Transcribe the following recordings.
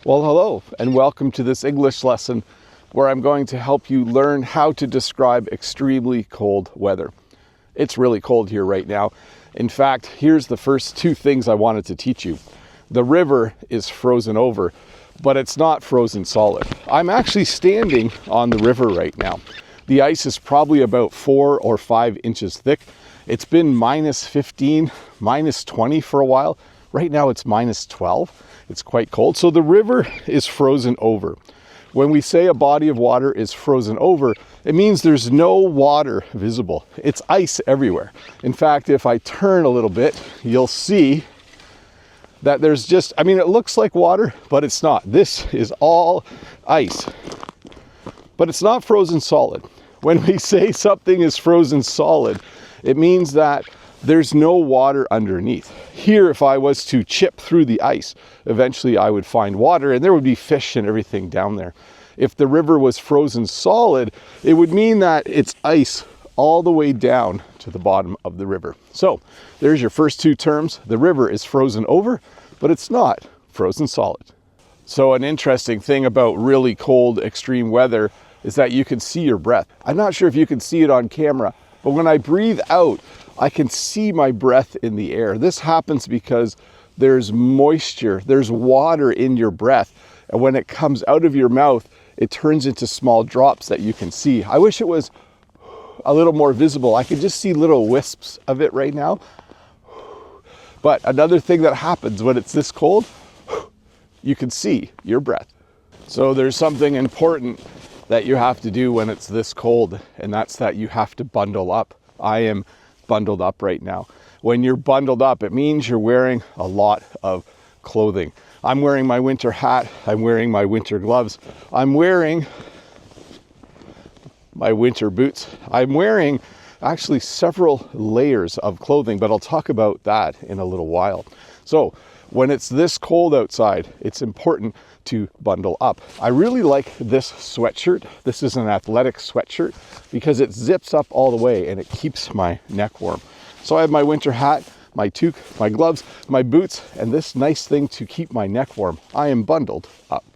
Well, hello, and welcome to this English lesson where I'm going to help you learn how to describe extremely cold weather. It's really cold here right now. In fact, here's the first two things I wanted to teach you. The river is frozen over, but it's not frozen solid. I'm actually standing on the river right now. The ice is probably about 4 or 5 inches thick. It's been minus 15, minus 20 for a while. Right now it's minus 12. It's quite cold. So the river is frozen over. When we say a body of water is frozen over, it means there's no water visible. It's ice everywhere. In fact, if I turn a little bit, you'll see that there's just, it looks like water, but it's not. This is all ice. But it's not frozen solid. When we say something is frozen solid, it means that there's no water underneath. Here, if I was to chip through the ice, eventually I would find water and there would be fish and everything down there. If the river was frozen solid, it would mean that it's ice all the way down to the bottom of the river. So there's your first two terms. The river is frozen over, but it's not frozen solid. So an interesting thing about really cold extreme weather is that you can see your breath. I'm not sure if you can see it on camera, but when I breathe out, I can see my breath in the air. This happens because there's moisture, there's water in your breath. And when it comes out of your mouth, it turns into small drops that you can see. I wish it was a little more visible. I can just see little wisps of it right now. But another thing that happens when it's this cold, you can see your breath. So there's something important that you have to do when it's this cold, and that's that you have to bundle up. I am bundled up right now. When you're bundled up, it means you're wearing a lot of clothing. I'm wearing my winter hat. I'm wearing my winter gloves. I'm wearing my winter boots. I'm wearing actually several layers of clothing, but I'll talk about that in a little while. So when it's this cold outside, it's important to bundle up. I really like this sweatshirt. This is an athletic sweatshirt because it zips up all the way and it keeps my neck warm. So I have my winter hat, my toque, my gloves, my boots, and this nice thing to keep my neck warm. I am bundled up.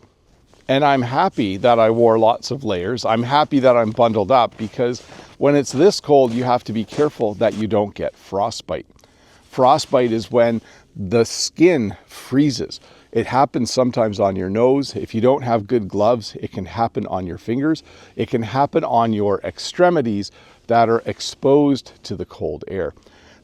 And I'm happy that I wore lots of layers. I'm happy that I'm bundled up because when it's this cold, you have to be careful that you don't get frostbite. Frostbite is when the skin freezes. It happens sometimes on your nose. If you don't have good gloves, it can happen on your fingers. It can happen on your extremities that are exposed to the cold air.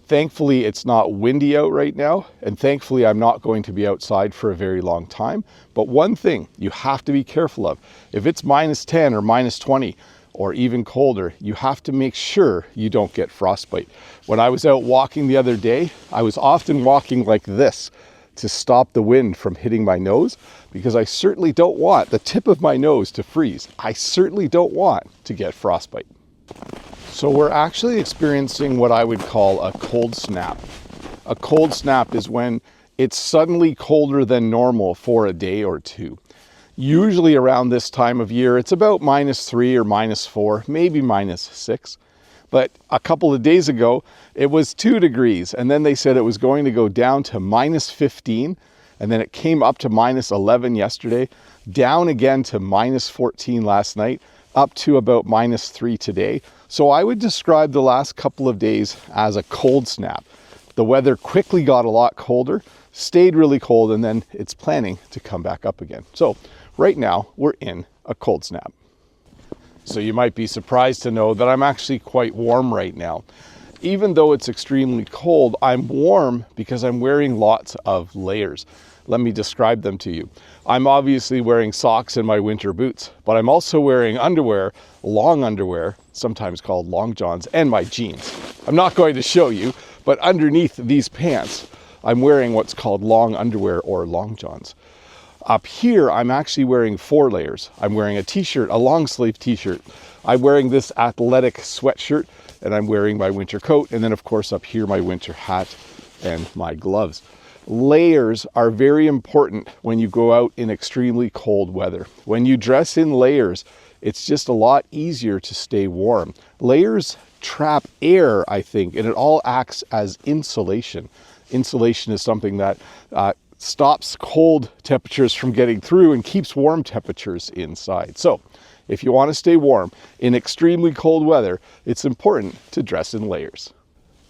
Thankfully, it's not windy out right now, and thankfully, I'm not going to be outside for a very long time. But one thing you have to be careful of, if it's minus 10 or minus 20, or even colder, you have to make sure you don't get frostbite. When I was out walking the other day, I was often walking like this to stop the wind from hitting my nose because I certainly don't want the tip of my nose to freeze. I certainly don't want to get frostbite. So we're actually experiencing what I would call a cold snap. A cold snap is when it's suddenly colder than normal for a day or two. Usually around this time of year, it's about minus 3 or minus 4, maybe minus 6. But a couple of days ago, it was 2 degrees. And then they said it was going to go down to minus 15. And then it came up to minus 11 yesterday, down again to minus 14 last night, up to about minus 3 today. So I would describe the last couple of days as a cold snap. The weather quickly got a lot colder, stayed really cold, and then it's planning to come back up again. So right now, we're in a cold snap. So you might be surprised to know that I'm actually quite warm right now. Even though it's extremely cold, I'm warm because I'm wearing lots of layers. Let me describe them to you. I'm obviously wearing socks and my winter boots, but I'm also wearing underwear, long underwear, sometimes called long johns, and my jeans. I'm not going to show you, but underneath these pants, I'm wearing what's called long underwear or long johns. Up here, I'm actually wearing 4 layers. I'm wearing a t-shirt, a long sleeve t-shirt. I'm wearing this athletic sweatshirt, and I'm wearing my winter coat. And then of course up here, my winter hat and my gloves. Layers are very important when you go out in extremely cold weather. When you dress in layers, it's just a lot easier to stay warm. Layers trap air, I think, and it all acts as insulation. Insulation is something that stops cold temperatures from getting through and keeps warm temperatures inside. So if you want to stay warm in extremely cold weather, it's important to dress in layers.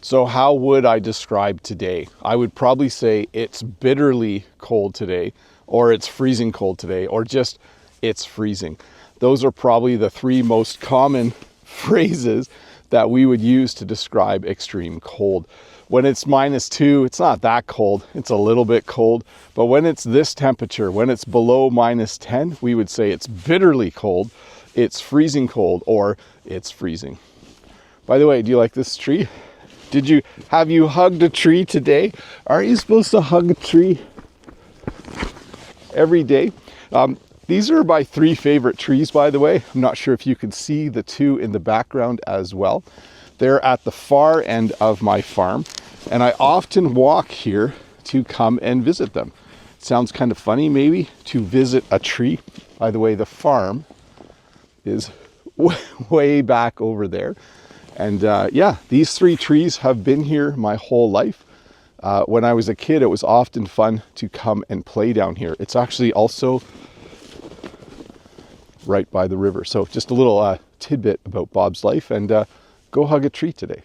So how would I describe today? I would probably say it's bitterly cold today, or it's freezing cold today, or just it's freezing. Those are probably the three most common phrases that we would use to describe extreme cold. When it's -2, it's not that cold. It's a little bit cold. But when it's this temperature, when it's below -10, we would say it's bitterly cold, it's freezing cold, or it's freezing. By the way, do you like this tree? Have you hugged a tree today? Aren't you supposed to hug a tree every day? These are my 3 favorite trees, by the way. I'm not sure if you can see the 2 in the background as well. They're at the far end of my farm, and I often walk here to come and visit them. It sounds kind of funny, maybe, to visit a tree. By the way, the farm is way back over there. And yeah, these 3 trees have been here my whole life. When I was a kid, it was often fun to come and play down here. It's actually also right by the river. So just a little tidbit about Bob's life, and go hug a tree today.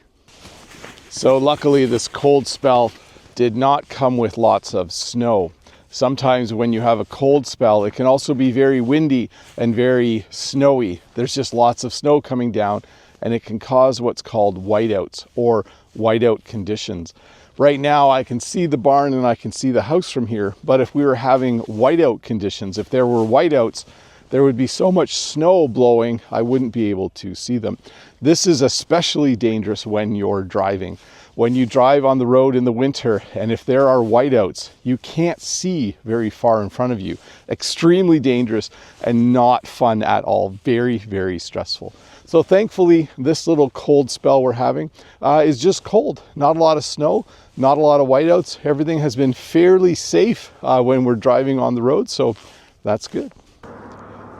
So luckily this cold spell did not come with lots of snow. Sometimes when you have a cold spell, it can also be very windy and very snowy. There's just lots of snow coming down, and it can cause what's called whiteouts or whiteout conditions. Right now I can see the barn and I can see the house from here, but if we were having whiteout conditions, if there were whiteouts, there would be so much snow blowing, I wouldn't be able to see them. This is especially dangerous when you're driving. When you drive on the road in the winter, and if there are whiteouts, you can't see very far in front of you. Extremely dangerous and not fun at all. Very, very stressful. So thankfully, this little cold spell we're having is just cold. Not a lot of snow, not a lot of whiteouts. Everything has been fairly safe when we're driving on the road, so that's good.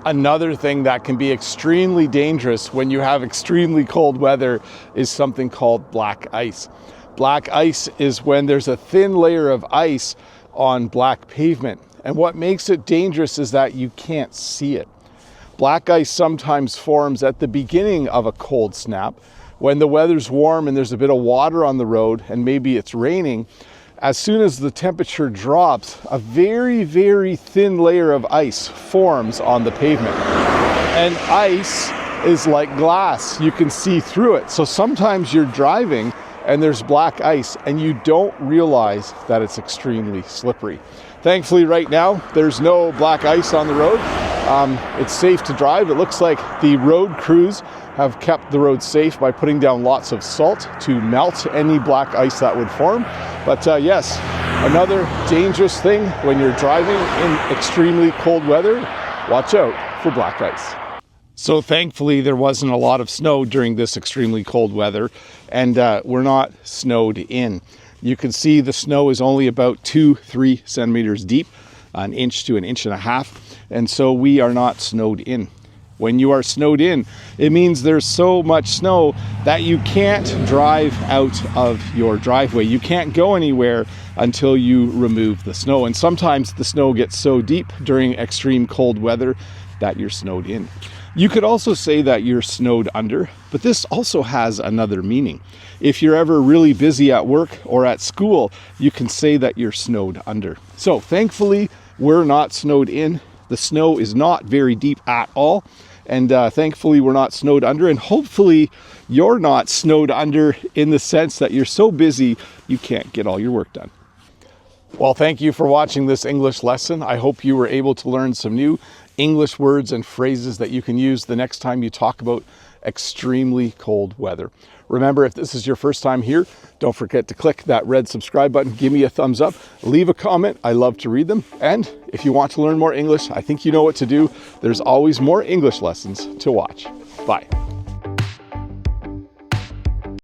Another thing that can be extremely dangerous when you have extremely cold weather is something called black ice. Black ice is when there's a thin layer of ice on black pavement. And what makes it dangerous is that you can't see it. Black ice sometimes forms at the beginning of a cold snap. When the weather's warm and there's a bit of water on the road and maybe it's raining, as soon as the temperature drops, a very, very thin layer of ice forms on the pavement. And ice is like glass. You can see through it. So sometimes you're driving and there's black ice and you don't realize that it's extremely slippery. Thankfully, right now, there's no black ice on the road. It's safe to drive. It looks like the road crews have kept the road safe by putting down lots of salt to melt any black ice that would form. But yes, another dangerous thing when you're driving in extremely cold weather, watch out for black ice. So thankfully there wasn't a lot of snow during this extremely cold weather, and we're not snowed in. You can see the snow is only about 2-3 centimeters deep, 1 inch to 1.5 inches, and so we are not snowed in. When you are snowed in, it means there's so much snow that you can't drive out of your driveway. You can't go anywhere until you remove the snow. And sometimes the snow gets so deep during extreme cold weather that you're snowed in. You could also say that you're snowed under, but this also has another meaning. If you're ever really busy at work or at school, you can say that you're snowed under. So thankfully, we're not snowed in. The snow is not very deep at all. And thankfully, we're not snowed under. And hopefully, you're not snowed under in the sense that you're so busy, you can't get all your work done. Well, thank you for watching this English lesson. I hope you were able to learn some new English words and phrases that you can use the next time you talk about extremely cold weather. Remember, if this is your first time here, don't forget to click that red subscribe button. Give me a thumbs up, leave a comment. I love to read them. And if you want to learn more English, I think you know what to do. There's always more English lessons to watch. Bye.